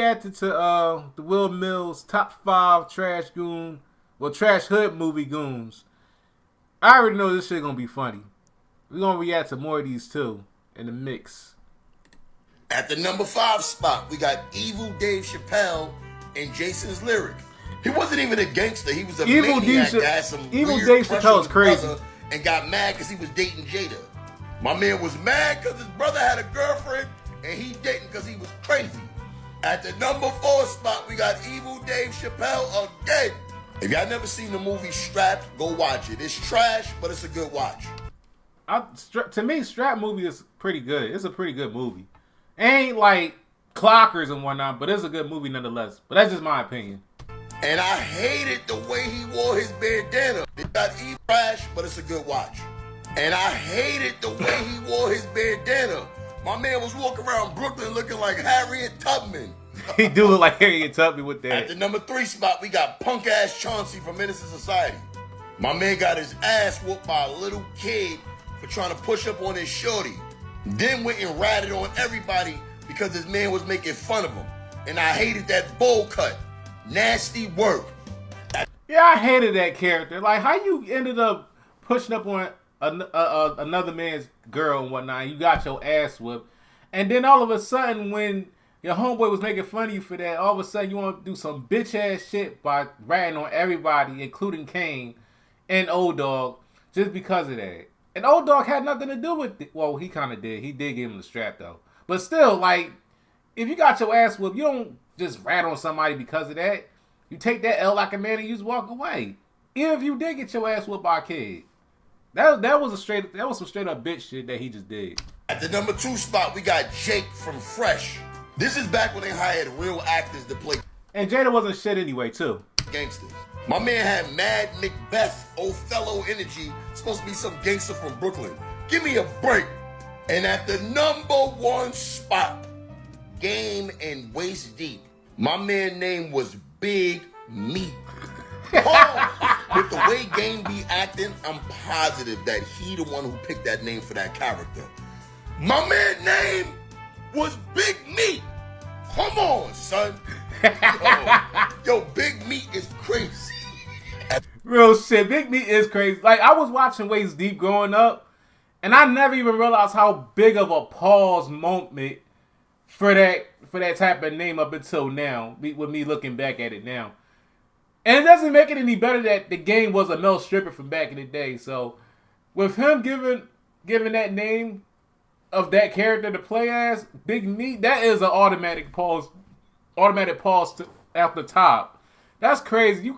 reacted to the Will Mills top 5 trash hood movie goons. I already know this shit gonna be funny. We're gonna react to more of these too in the mix. At the number 5 spot, we got Evil Dave Chappelle and Jason's Lyric. He wasn't even a gangster. He was a maniac that had some weird Dave crush Chappelle on is his crazy. brother and got mad because he was dating Jada. My man was mad because his brother had a girlfriend and he dating because he was crazy. At the number 4 spot, we got Evil Dave Chappelle again. If y'all never seen the movie Strapped, go watch it. It's trash, but it's a good watch. To me, Strap movie is pretty good. It's a pretty good movie. Ain't like clockers and whatnot, but it's a good movie nonetheless. But that's just my opinion. And I hated the way he wore his bandana. It got trash, but it's a good watch. And I hated the way he wore his bandana. My man was walking around Brooklyn looking like Harriet Tubman. He do look like Harriet Tubman with that. At the number 3 spot, we got punk ass Chauncey from Innocent Society. My man got his ass whooped by a little kid for trying to push up on his shorty. Then went and ratted on everybody because his man was making fun of him. And I hated that bowl cut. Nasty work. Yeah, I hated that character. Like, how you ended up pushing up on another man's girl and whatnot, and you got your ass whooped. And then all of a sudden, when your homeboy was making fun of you for that, all of a sudden you want to do some bitch-ass shit by ratting on everybody, including Kane and Old Dog, just because of that. And Old Dog had nothing to do with it. Well, he kind of did. He did give him the strap, though. But still, like, if you got your ass whooped, you don't just rat on somebody because of that. You take that L like a man and you just walk away. Even if you did get your ass whooped by a kid. That was some straight up bitch shit that he just did. At the number 2 spot, we got Jake from Fresh. This is back when they hired real actors to play. And Jada wasn't shit anyway, too. Gangsters. My man had Mad Macbeth, Othello energy. Supposed to be some gangster from Brooklyn. Give me a break. And at the number 1 spot, Game and Waist Deep. My man name was Big Meat. With the way Game be acting, I'm positive that he the one who picked that name for that character. My man name was Big Meat. Come on, son. Yo, Big Meat is crazy. Real shit. Big Meat is crazy. Like, I was watching Waist Deep growing up, and I never even realized how big of a pause moment for that type of name up until now, with me looking back at it now. And it doesn't make it any better that the Game was a male stripper from back in the day. So, with him giving that name of that character to play as, Big Meat, that is an automatic pause at the top. That's crazy. You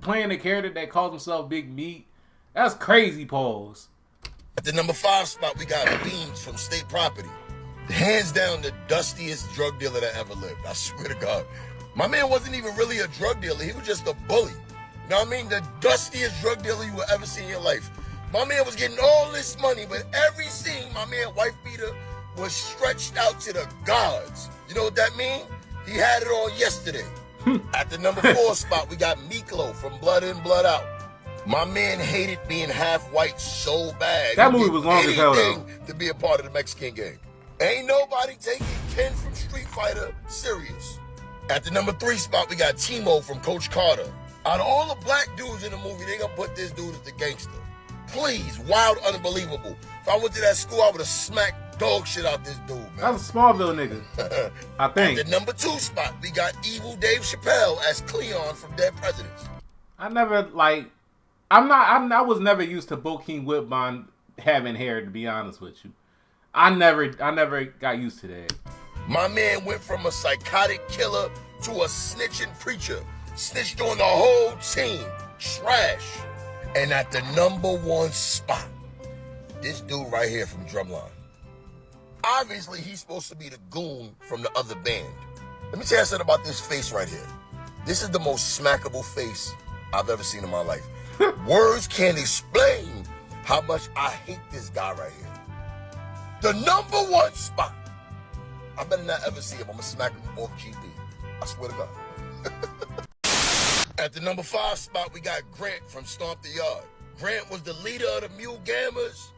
playing a character that calls himself Big Meat. That's crazy pause. At the number 5 spot, we got Beans from State Property. Hands down the dustiest drug dealer that ever lived. I swear to God. My man wasn't even really a drug dealer. He was just a bully. You know what I mean? The dustiest drug dealer you will ever see in your life. My man was getting all this money, but every scene, my man, wife beater, was stretched out to the gods. You know what that mean? He had it on yesterday. At the number 4 spot, we got Miklo from Blood In, Blood Out. My man hated being half white so bad. That movie was long as hell, though. To be a part of the Mexican gang. Ain't nobody taking Ken from Street Fighter serious. At the number 3 spot, we got Timo from Coach Carter. Out of all the black dudes in the movie, they gonna put this dude as the gangster. Please, wild, unbelievable. If I went to that school, I would have smacked dog shit out this dude, man. That's a Smallville nigga, I think. At the number 2 spot, we got Evil Dave Chappelle as Cleon from Dead Presidents. I was never used to Bokeem Woodbine having hair, to be honest with you. I never got used to that. My man went from a psychotic killer to a snitching preacher. Snitched on the whole team. Trash. And at the number 1 spot, this dude right here from Drumline. Obviously, he's supposed to be the goon from the other band. Let me tell you something about this face right here. This is the most smackable face I've ever seen in my life. Words can't explain how much I hate this guy right here. The number 1 spot. I better not ever see him. I'm going to smack him off GP. I swear to God. At the number 5 spot, we got Grant from Stomp the Yard. Grant was the leader of the Mule Gamblers.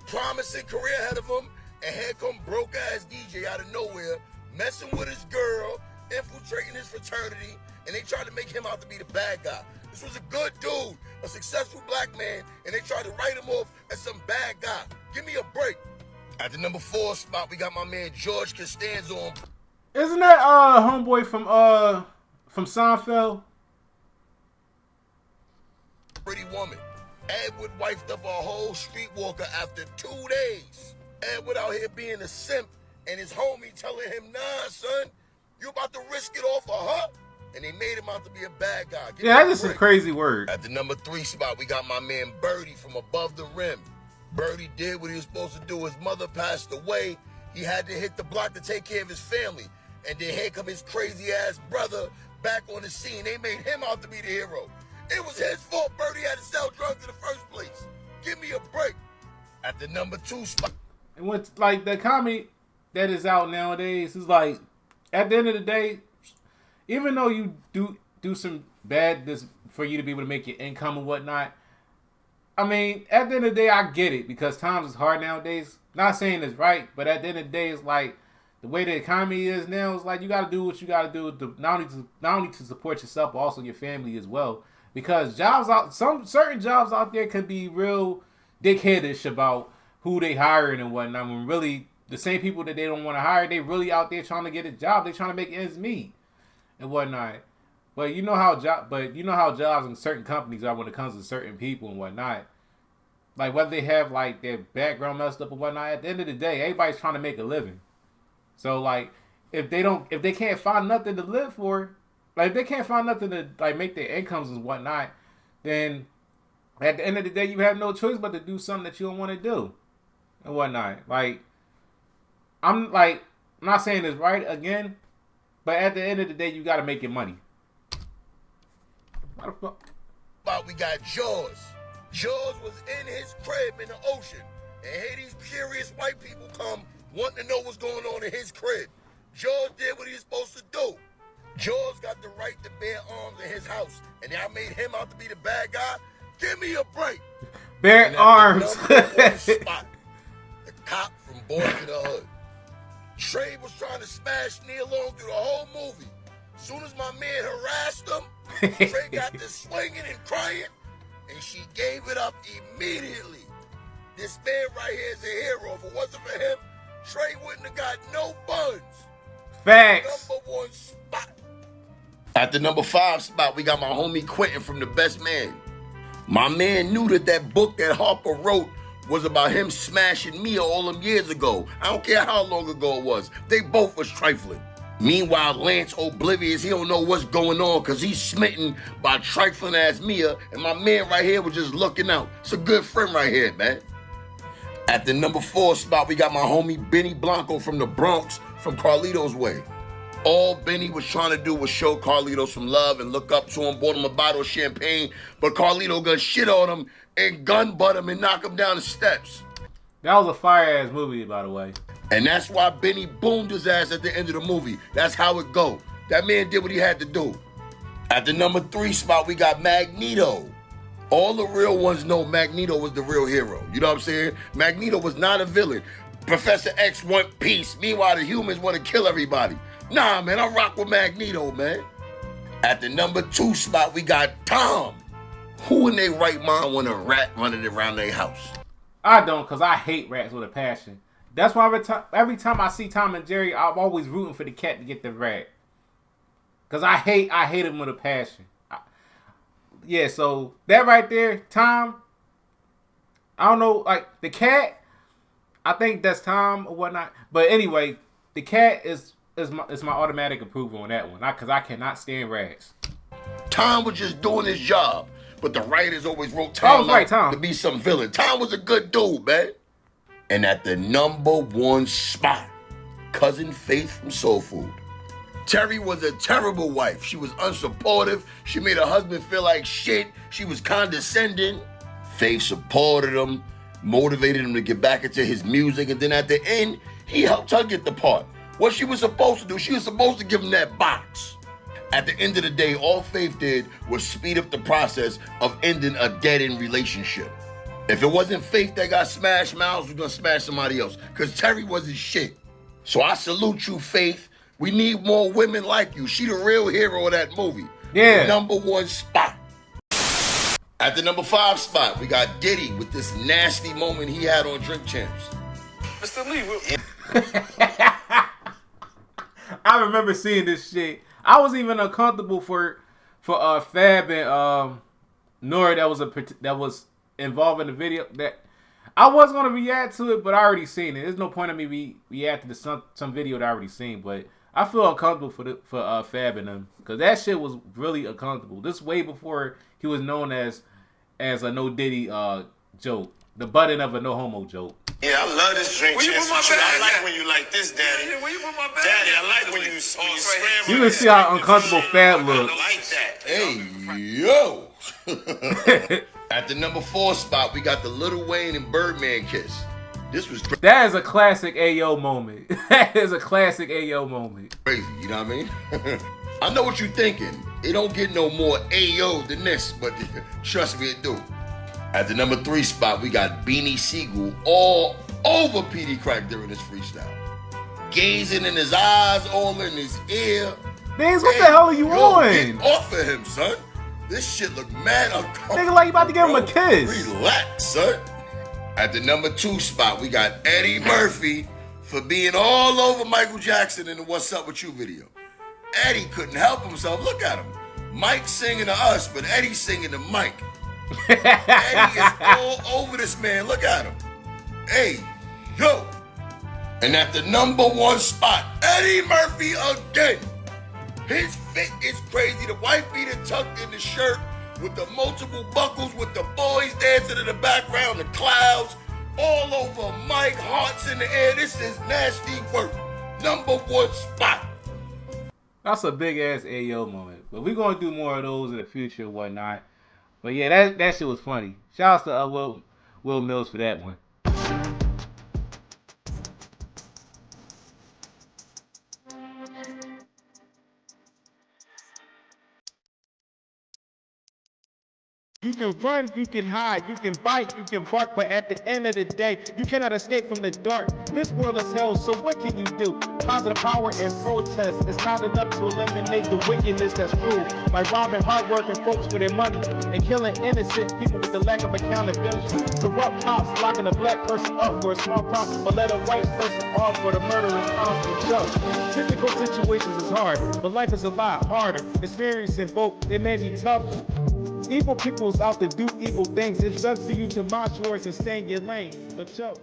Promising career ahead of him. And here come broke-ass DJ out of nowhere messing with his girl, infiltrating his fraternity, and they tried to make him out to be the bad guy. This was a good dude, a successful black man, and they tried to write him off as some bad guy. Give me a break. At the number 4 spot, we got my man George Costanza. Isn't that homeboy from Seinfeld? Pretty woman. Edward wifed up a whole streetwalker after 2 days. Edward out here being a simp, and his homie telling him, nah, son, you about to risk it off of her? And they made him out to be a bad guy. Yeah, that's just a crazy word. At the number 3 spot, we got my man Birdie from Above the Rim. Birdie did what he was supposed to do. His mother passed away. He had to hit the block to take care of his family. And then here come his crazy-ass brother back on the scene. They made him out to be the hero. It was his fault Birdie had to sell drugs in the first place. Give me a break. At the number 2 spot. And what's like the comedy that is out nowadays is like, at the end of the day, even though you do some bad this for you to be able to make your income and whatnot, I mean, at the end of the day, I get it because times is hard nowadays. Not saying it's right, but at the end of the day, it's like the way the economy is now. It's like you got to do what you got to do to not only to support yourself, but also your family as well. Because certain jobs out there could be real dickheadish about who they hiring and whatnot. When really the same people that they don't want to hire, they really out there trying to get a job. They trying to make ends meet and whatnot. But you know how jobs in certain companies are when it comes to certain people and whatnot. Like whether they have like their background messed up or whatnot. At the end of the day, everybody's trying to make a living. So like if they can't find nothing to live for, like if they can't find nothing to like make their incomes and whatnot, then at the end of the day you have no choice but to do something that you don't want to do and whatnot. Like I'm not saying it's right again, but at the end of the day you gotta make your money. What the fuck? But we got Jaws. Jaws was in his crib in the ocean, and here these curious white people come wanting to know what's going on in his crib. Jaws did what he was supposed to do. Jaws got the right to bear arms in his house, and y'all made him out to be the bad guy. Give me a break. Bear arms. Spot, the cop from Boys in the Hood. Trey was trying to smash Neil Long through the whole movie. As soon as my man harassed him, Trey got to swinging and crying, and she gave it up immediately. This man right here is a hero. If it wasn't for him, Trey wouldn't have got no buns. Facts. Number 1 spot. At the number 5 spot, we got my homie Quentin from The Best Man. My man knew that book that Harper wrote was about him smashing Mia all them years ago. I don't care how long ago it was. They both was trifling. Meanwhile, Lance oblivious, he don't know what's going on because he's smitten by trifling ass Mia, and my man right here was just looking out. It's a good friend right here, man. At the number 4 spot, we got my homie Benny Blanco from the Bronx, from Carlito's Way. All Benny was trying to do was show Carlito some love and look up to him, bought him a bottle of champagne, but Carlito gonna shit on him and gun butt him and knock him down the steps. That was a fire-ass movie, by the way. And that's why Benny boomed his ass at the end of the movie. That's how it go. That man did what he had to do. At the number 3 spot, we got Magneto. All the real ones know Magneto was the real hero. You know what I'm saying? Magneto was not a villain. Professor X want peace. Meanwhile, the humans want to kill everybody. Nah, man, I rock with Magneto, man. At the number 2 spot, we got Tom. Who in their right mind want a rat running around their house? I don't, because I hate rats with a passion. That's why every time I see Tom and Jerry, I'm always rooting for the cat to get the rat. Because I hate him with a passion. Yeah, so that right there, Tom, I don't know, like the cat, I think that's Tom or whatnot. But anyway, the cat is my automatic approval on that one. Because I cannot stand rats. Tom was just doing his job. But the writers always wrote Tom to be some villain. Tom was a good dude, man. And at the number 1 spot, Cousin Faith from Soul Food. Terry was a terrible wife. She was unsupportive. She made her husband feel like shit. She was condescending. Faith supported him, motivated him to get back into his music. And then at the end, he helped her get the part. What she was supposed to do, she was supposed to give him that box. At the end of the day, all Faith did was speed up the process of ending a dead-end relationship. If it wasn't Faith that got smashed, Miles was gonna smash somebody else, because Terry wasn't shit. So I salute you, Faith. We need more women like you. She the real hero of that movie. Yeah. The #1 spot. At the #5 spot, we got Diddy with this nasty moment he had on Drink Champs. Mr. Lee, I remember seeing this shit. I was even uncomfortable for Fab and Nori that was involved in the video. That I was gonna react to it, but I already seen it. There's no point in me reacting to some video that I already seen. But I feel uncomfortable for Fab and them because that shit was really uncomfortable. This way before he was known as a No Diddy joke, the button of a no homo joke. yeah, I love this drink. Where you put my I bag like at? when you like this, Daddy. Yeah, where you put my bag Daddy, at? I like when you scramble. You can see how uncomfortable Fab I looks. like that. Hey, yo. At the #4 spot, we got the Lil Wayne and Birdman kiss. This was That is a classic Ayo moment. That is a classic Ayo moment. crazy, you know what I mean? I know what you're thinking. It don't get no more Ayo than this, but trust me, it do. At the #3 spot, we got Beanie Siegel all over PD Crack during this freestyle. Gazing in his eyes, all in his ear. Niggas, what the hell are you on? Get off of him, son. This shit look mad uncomfortable. Nigga, like you about to give him a bro. kiss. Relax, son. At the #2 spot, we got Eddie Murphy for being all over Michael Jackson in the What's Up With You video. Eddie couldn't help himself. Look at him. Mike's singing to us, but Eddie's singing to Mike. Eddie is all over this man. Look at him. Hey, yo. And at the #1 spot, Eddie Murphy again. His fit is crazy. The white beater tucked in the shirt with the multiple buckles, with the boys dancing in the background, the clouds all over Mike, hearts in the air. This is nasty work. #1 spot. That's a big ass Ayo moment. But we're gonna do more of those in the future and whatnot. But yeah, that shit was funny. Shout out to Will Milz for that one. You can run, you can hide, you can bite, you can bark, but at the end of the day, you cannot escape from the dark. This world is hell, so what can you do? Positive power and protest. It's not enough to eliminate the wickedness that's true. By robbing hardworking folks for their money and killing innocent people with the lack of accountability. Corrupt cops locking a black person up for a small crime, but let a white person off for the murderous constant show. Typical situations is hard, but life is a lot harder. Experiencing both, it may be tough. Evil people's out to do evil things. It's up to you to march towards and stay in your lane. The joke.